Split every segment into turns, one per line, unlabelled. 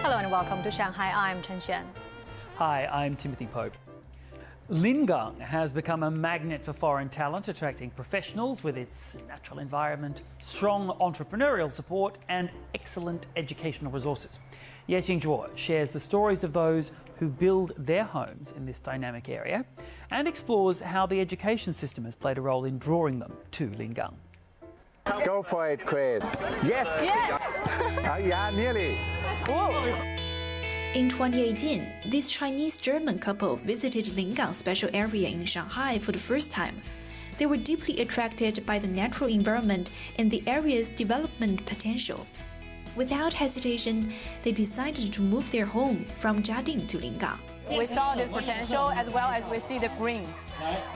Hello and welcome to Shanghai. I'm Chen Xuan.
Hi, I'm Timothy Pope. Lingang has become a magnet for foreign talent, attracting professionals with its natural environment, strong entrepreneurial support and excellent educational resources. Ye Jingzhuo shares the stories of those who build their homes in this dynamic area and explores how the education system has played a role in drawing them to Lingang.
Go for it, Chris. Yes!
Yes!
Yeah, nearly.
Whoa.
In 2018, this Chinese-German couple visited Lingang special area in Shanghai for the first time. They were deeply attracted by the natural environment and the area's development potential. Without hesitation, they decided to move their home from Jiading to Lingang.
We saw the potential as well as we see the green.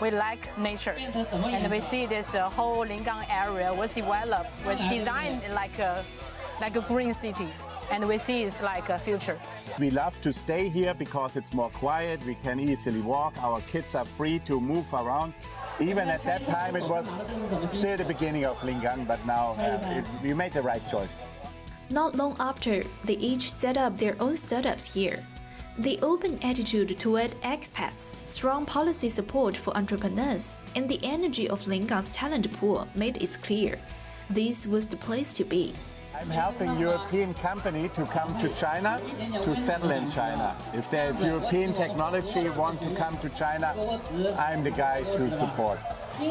We like nature, and we see this whole Lingang area was developed, was designed like a green city, and we see it's like a future.
We love to stay here because it's more quiet, we can easily walk, our kids are free to move around. Even at that time it was still the beginning of Lingang, but now we made the right choice.
Not long after, they each set up their own startups here. The open attitude toward expats, strong policy support for entrepreneurs, and the energy of Lingang's talent pool made it clear this was the place to be.
I'm helping European company to come to China, to settle in China. If there's European technology want to come to China, I'm the guy to support.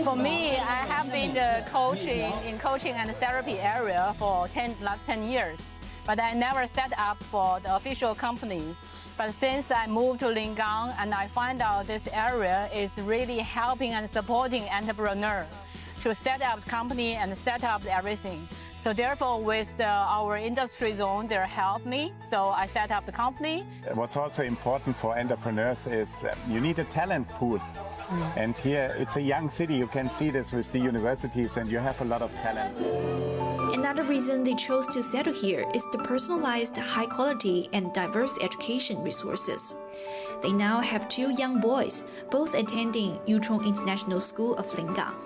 For me, I have been in coaching and therapy area for last 10 years, but I never set up for the official company. But since I moved to Lingang and I find out this area is really helping and supporting entrepreneurs to set up company and set up everything. So therefore, with our industry zone, they help me. So I set up the company.
What's also important for entrepreneurs is you need a talent pool. And here it's a young city. You can see this with the universities, and you have a lot of talent.
Another reason they chose to settle here is the personalized, high-quality and diverse education resources. They now have 2 young boys, both attending Yuzhong International School of Lingang,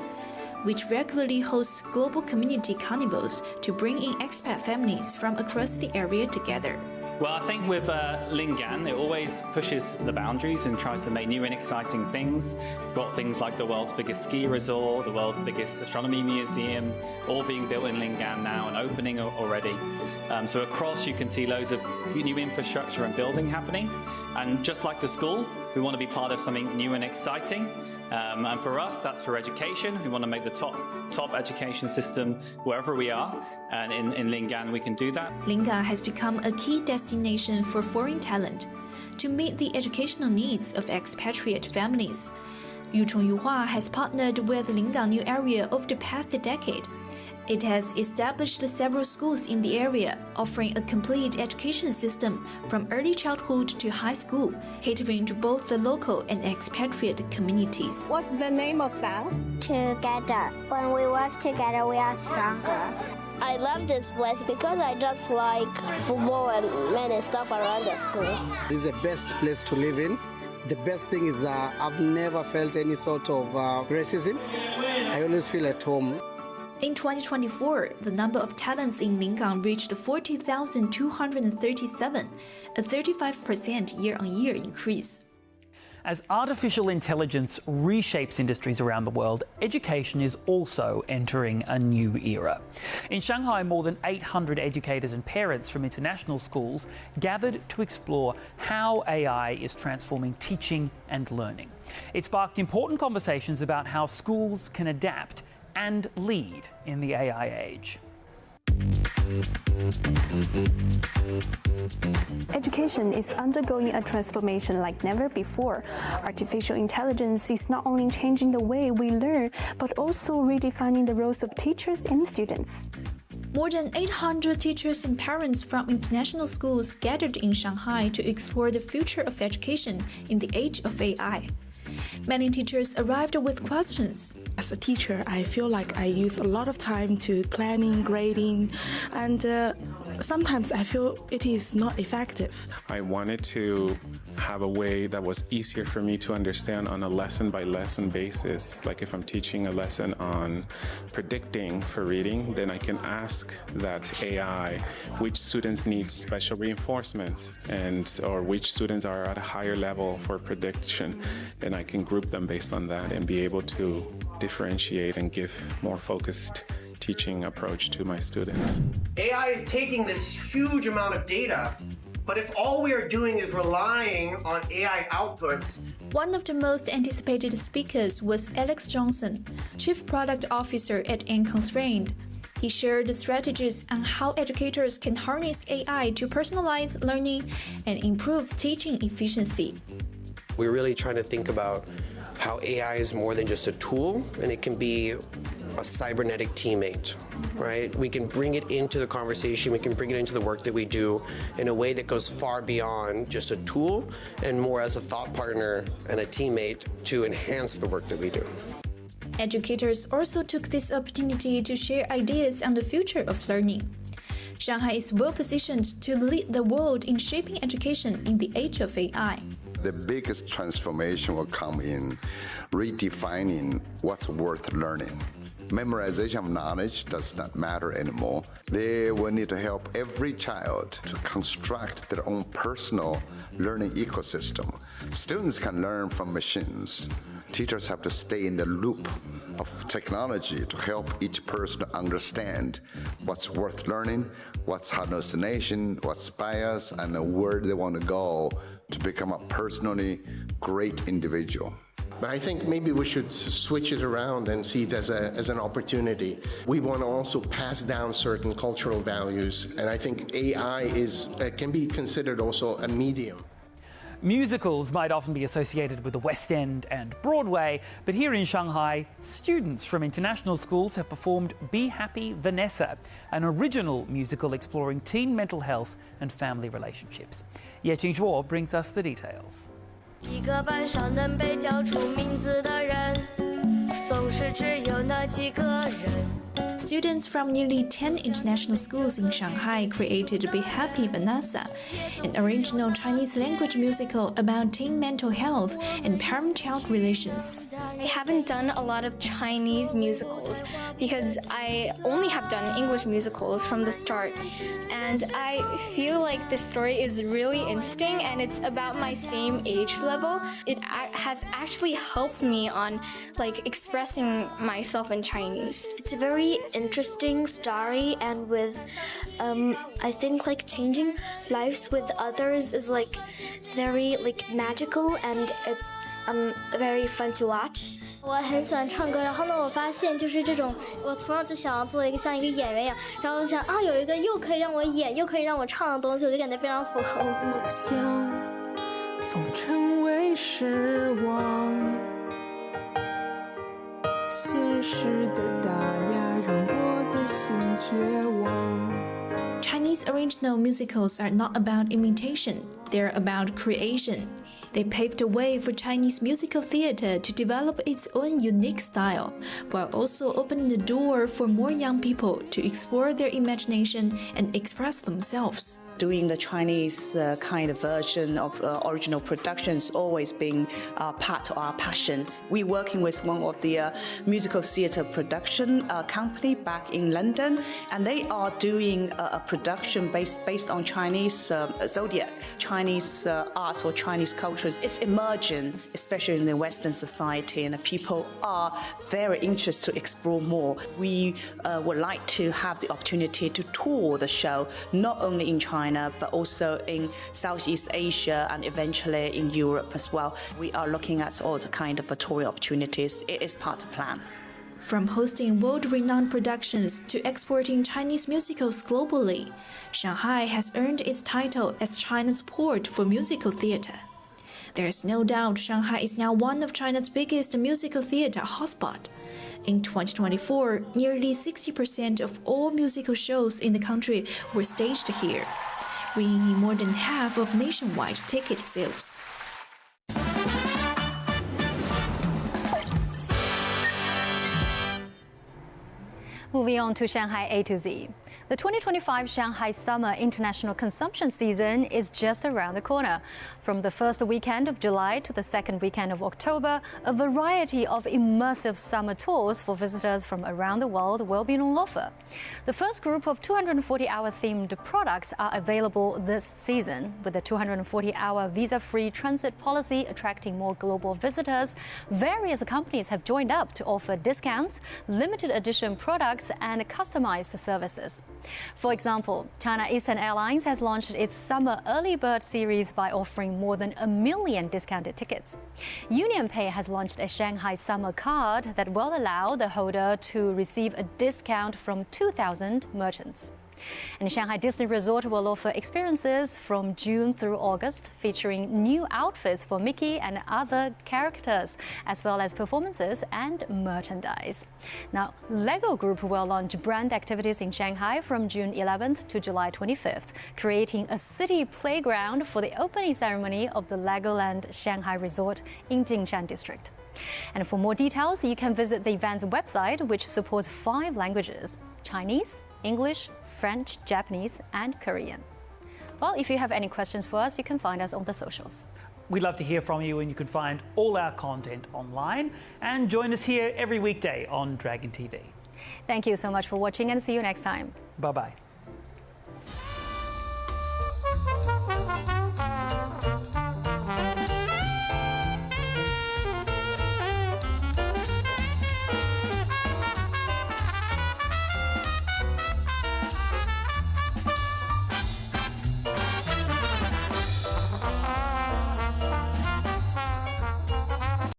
which regularly hosts global community carnivals to bring in expat families from across the area together.
Well, I think with Lingang, it always pushes the boundaries and tries to make new and exciting things. We've got things like the world's biggest ski resort, the world's biggest astronomy museum, all being built in Lingang now and opening already. So across you can see loads of new infrastructure and building happening. And just like the school, we want to be part of something new and exciting. And for us, that's for education. We want to make the top education system wherever we are. And in Lingang, we can do that.
Lingang has become a key destination for foreign talent to meet the educational needs of expatriate families. Yuzhong Yuhua has partnered with Lingang New Area over the past decade. It has established several schools in the area, offering a complete education system from early childhood to high school, catering to both the local and expatriate communities.
What's the name of that?
Together. When we work together, we are stronger. I love this place because I just like football and many stuff around the school.
This is the best place to live in. The best thing is I've never felt any sort of racism. I always feel at home.
In 2024, the number of talents in Lingang reached 40,237, a 35% year-on-year increase.
As artificial intelligence reshapes industries around the world, education is also entering a new era. In Shanghai, more than 800 educators and parents from international schools gathered to explore how AI is transforming teaching and learning. It sparked important conversations about how schools can adapt and lead in the AI age.
Education is undergoing a transformation like never before. Artificial intelligence is not only changing the way we learn, but also redefining the roles of teachers and students.
More than 800 teachers and parents from international schools gathered in Shanghai to explore the future of education in the age of AI. Many teachers arrived with questions.
As a teacher, I feel like I use a lot of time to planning, grading, and sometimes I feel it is not effective.
I wanted to have a way that was easier for me to understand on a lesson-by-lesson basis. Like if I'm teaching a lesson on predicting for reading, then I can ask that AI which students need special reinforcements or which students are at a higher level for prediction, and I can group them based on that and be able to differentiate and give more focused teaching approach to my students.
AI is taking this huge amount of data, but if all we are doing is relying on AI outputs.
One of the most anticipated speakers was Alex Johnson, Chief Product Officer at Unconstrained. He shared strategies on how educators can harness AI to personalize learning and improve teaching efficiency.
We're really trying to think about how AI is more than just a tool, and it can be a cybernetic teammate, right? We can bring it into the conversation, we can bring it into the work that we do in a way that goes far beyond just a tool and more as a thought partner and a teammate to enhance the work that we do.
Educators also took this opportunity to share ideas on the future of learning. Shanghai is well positioned to lead the world in shaping education in the age of AI.
The biggest transformation will come in redefining what's worth learning. Memorization of knowledge does not matter anymore. They will need to help every child to construct their own personal learning ecosystem. Students can learn from machines. Teachers have to stay in the loop of technology to help each person understand what's worth learning, what's hallucination, what's bias, and where they want to go to become a personally great individual.
But I think maybe we should switch it around and see it as an opportunity. We want to also pass down certain cultural values, and I think AI can be considered also a medium.
Musicals might often be associated with the West End and Broadway, but here in Shanghai, students from international schools have performed Be Happy, Vanessa, an original musical exploring teen mental health and family relationships. Ye Qingzhuo brings us the details.
一个班上能被叫出名字的人，总是只有那几个人。
Students from nearly 10 international schools in Shanghai created Be Happy, Vanessa, an original Chinese language musical about teen mental health and parent-child relations.
I haven't done a lot of Chinese musicals because I only have done English musicals from the start. And I feel like this story is really interesting and it's about my same age level. It has actually helped me on expressing myself in Chinese.
It's a very interesting story, and with I think changing lives with others is very magical, and it's very fun to watch.
我很喜欢唱歌，然后呢，我发现就是这种，我从小就想要做一个像一个演员一样，然后我想有一个又可以让我演又可以让我唱的东西，我就感觉非常符合我。
我想总成为失望，现实的打压让我的心绝望。
Chinese original musicals are not about imitation, they're about creation. They paved the way for Chinese musical theater to develop its own unique style, while also opening the door for more young people to explore their imagination and express themselves.
Doing the Chinese kind of version of original productions always been part of our passion. We're working with one of the musical theatre production company back in London, and they are doing a production based on Chinese zodiac, Chinese art or Chinese culture. It's emerging, especially in the Western society, and people are very interested to explore more. We would like to have the opportunity to tour the show, not only in China, but also in Southeast Asia and eventually in Europe as well. We are looking at all the kind of touring opportunities. It is part of the plan.
From hosting world-renowned productions to exporting Chinese musicals globally, Shanghai has earned its title as China's port for musical theater. There is no doubt Shanghai is now one of China's biggest musical theater hotspot. In 2024, nearly 60% of all musical shows in the country were staged here, bringing in more than half of nationwide ticket sales.
Moving on to Shanghai A to Z. The 2025 Shanghai Summer International Consumption Season is just around the corner. From the first weekend of July to the second weekend of October, a variety of immersive summer tours for visitors from around the world will be on offer. The first group of 240-hour themed products are available this season. With the 240-hour visa-free transit policy attracting more global visitors, various companies have joined up to offer discounts, limited edition products, and customized services. For example, China Eastern Airlines has launched its Summer Early Bird series by offering more than 1 million discounted tickets. UnionPay has launched a Shanghai Summer Card that will allow the holder to receive a discount from 2,000 merchants. And Shanghai Disney Resort will offer experiences from June through August, featuring new outfits for Mickey and other characters, as well as performances and merchandise. Now, LEGO Group will launch brand activities in Shanghai from June 11th to July 25th, creating a city playground for the opening ceremony of the Legoland Shanghai Resort in Jingshan District. And for more details, you can visit the event's website, which supports 5 languages: Chinese, English, French, Japanese, and Korean. Well, if you have any questions for us, you can find us on the socials.
We'd love to hear from you, and you can find all our content online. And join us here every weekday on Dragon TV.
Thank you so much for watching, and see you next time.
Bye-bye.